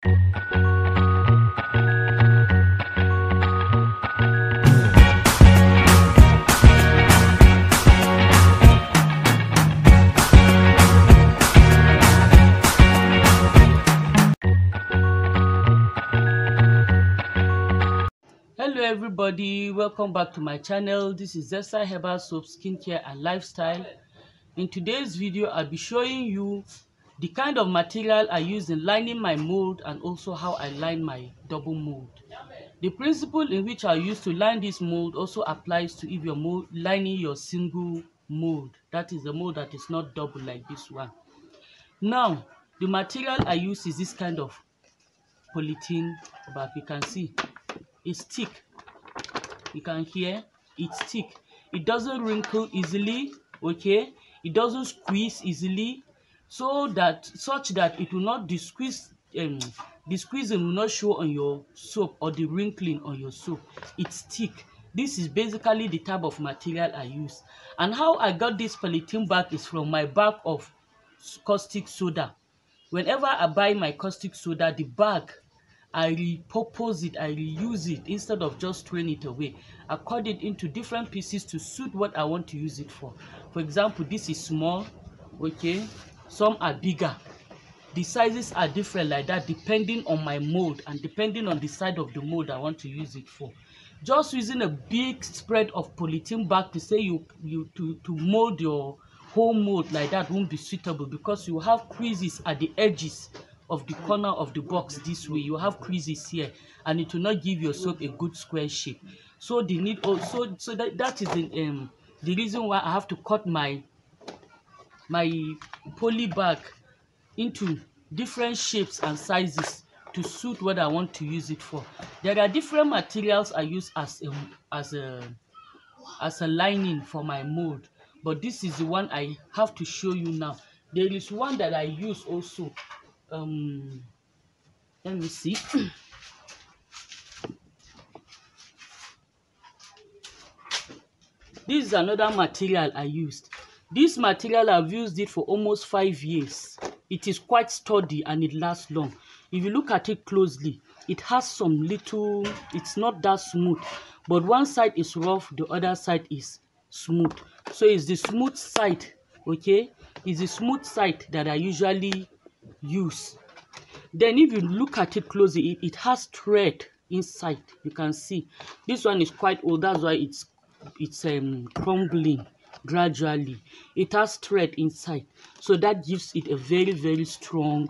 Hello everybody, welcome back to my channel. This is Zesta Herbal Soap Skincare and Lifestyle. In today's video, I'll be showing you the kind of material I use in lining my mold and also how I line my double mold. The principle in which I use to line this mold also applies to if you're lining your single mold. That is the mold that is not double like this one. Now, the material I use is this kind of polythene bag. You can see it's thick. You can hear it's thick. It doesn't wrinkle easily, okay? It doesn't squeeze easily, such that it will not the squeezing will not show on your soap or the wrinkling on your soap. It's thick. This is basically the type of material I use. And how I got this polythene bag is from my bag of caustic soda. Whenever I buy my caustic soda, the bag, I repurpose it, I reuse it instead of just throwing it away. I cut it into different pieces to suit what I want to use it for. For example, this is small, okay? Some are bigger. The sizes are different like that depending on my mold and depending on the side of the mold I want to use it for. Just using a big spread of polythene bag to say to mold your whole mold like that won't be suitable, because you have creases at the edges of the corner of the box. This way you have creases here and it will not give your soap a good square shape. So the need also that is the reason why I have to cut my poly bag into different shapes and sizes to suit what I want to use it for. There are different materials I use as a lining for my mold, but this is the one I have to show you now. There is one that I use also. Let me see. This is another material I used. This material, I've used it for almost 5 years. It is quite sturdy and it lasts long. If you look at it closely, it has some little, it's not that smooth, but one side is rough, the other side is smooth. So it's the smooth side, okay? It's the smooth side that I usually use. Then if you look at it closely, it has thread inside. You can see this one is quite old, that's why it's crumbling gradually. It has thread inside, so that gives it a very strong,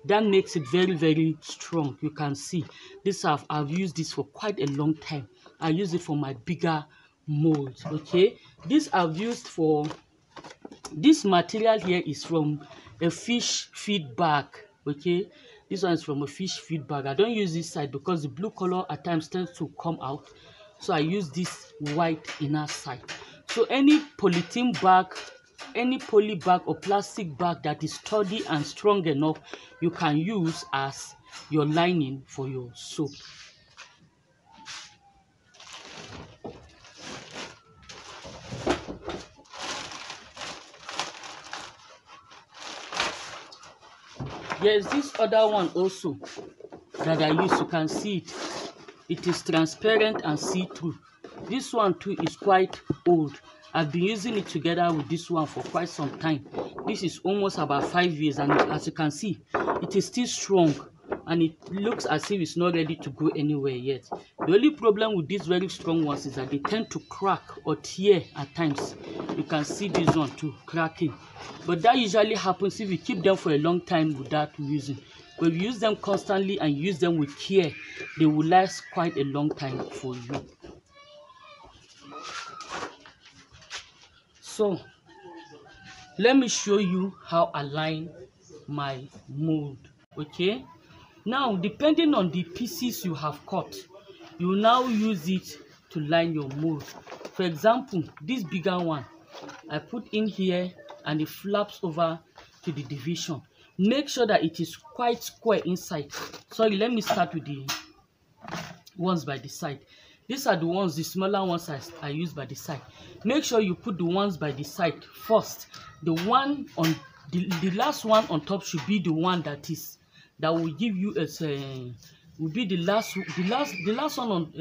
that makes it very strong. You can see this, I've used this for quite a long time. I use it for my bigger molds, okay? This I've used for, this material here is from a fish feed bag, okay? This one is from a fish feed bag. I don't use this side because the blue color at times tends to come out, so I use this white inner side. So any polythene bag, any poly bag or plastic bag that is sturdy and strong enough, you can use as your lining for your soap. There's this other one also that I use. You can see it. It is transparent and see-through. This one too is quite old. I've been using it together with this one for quite some time. This is almost about 5 years, and as you can see, it is still strong and it looks as if it's not ready to go anywhere yet. The only problem with these very strong ones is that they tend to crack or tear at times. You can see this one too cracking, but that usually happens if you keep them for a long time without using. But if you use them constantly and use them with care, they will last quite a long time for you. So let me show you how I line my mold, okay? Now, depending on the pieces you have cut, you will now use it to line your mold. For example, this bigger one, I put in here and it flaps over to the division. Make sure that it is quite square inside. Sorry, let me start with the ones by the side. These are the ones, the smaller ones I use by the side. Make sure you put the ones by the side first. The one on the last one on top should be the one that is that will give you a will be the last one on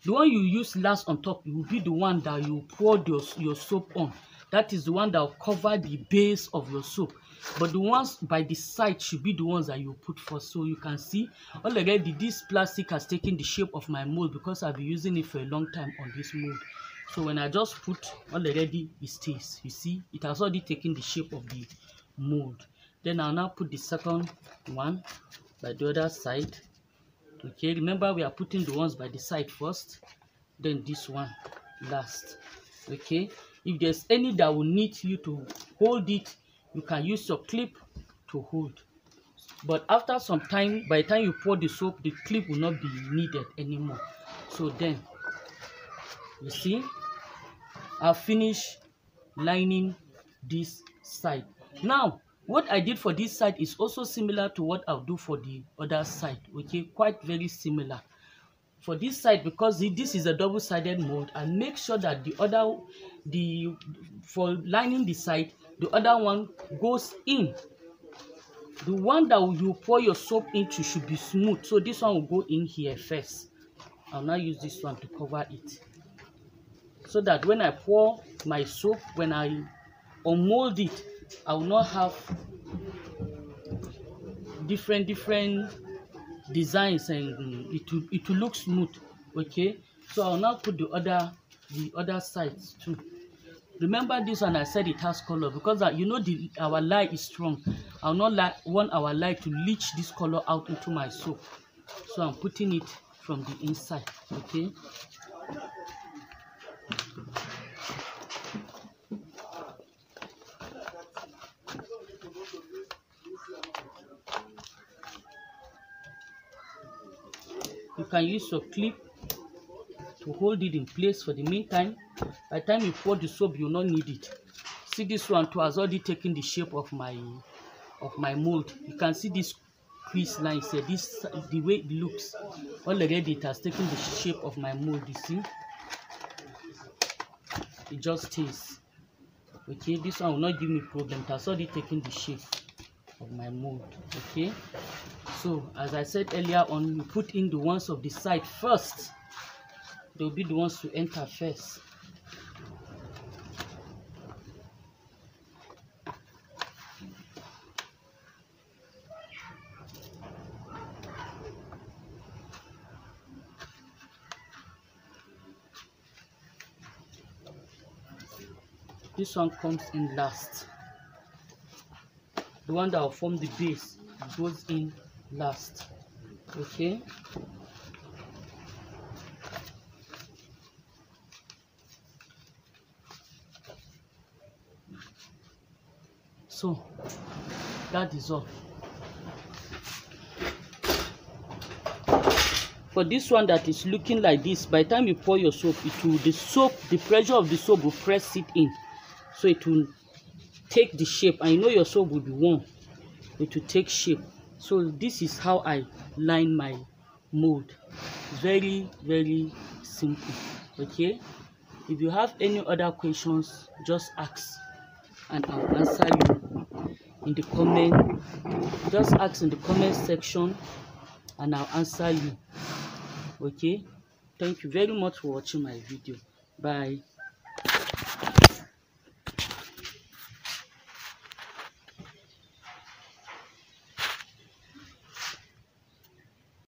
the one you use last on top. It will be the one that you pour your soap on. That is the one that will cover the base of your soap. But the ones by the side should be the ones that you put first. So you can see already this plastic has taken the shape of my mold because I've been using it for a long time on this mold. So when I just put already, it stays. You see, it has already taken the shape of the mold. Then I'll now put the second one by the other side. Okay, remember we are putting the ones by the side first, then this one last. Okay, if there's any that will need you to hold it, you can use your clip to hold. But after some time, by the time you pour the soap, the clip will not be needed anymore. So then, you see, I'll finish lining this side. Now, what I did for this side is also similar to what I'll do for the other side. Okay, quite very similar. For this side, because this is a double-sided mold, I make sure that for lining the side, the other one goes in. The one that you pour your soap into should be smooth, so this one will go in here first. I'll now use this one to cover it, so that when I pour my soap, when I unmold it, I will not have different designs, and it will look smooth. Okay, so I'll now put the other sides too. Remember this one, I said it has color because you know our lye is strong. I'll not want our lye to leach this color out into my soap, so I'm putting it from the inside. Okay, you can use your clip to hold it in place for the meantime. By the time you pour the soap, you will not need it. See, this one too has already taken the shape of my mold. You can see this crease lines here. This the way it looks. Already it has taken the shape of my mold. You see, it just stays. Okay, this one will not give me problem. It has already taken the shape of my mold. Okay, so as I said earlier on, you put in the ones of the side first. They will be the ones to enter first. This one comes in last. The one that will form the base goes in last. Okay. So that is all. For this one that is looking like this, by the time you pour your soap, the pressure of the soap will press it in, so it will take the shape, and you know your soap will be warm. It will take shape. So this is how I line my mold. Very, very simple. Okay, if you have any other questions, just ask and I'll answer you in the comment. Just ask in the comment section and I'll answer you. Okay, thank you very much for watching my video. Bye.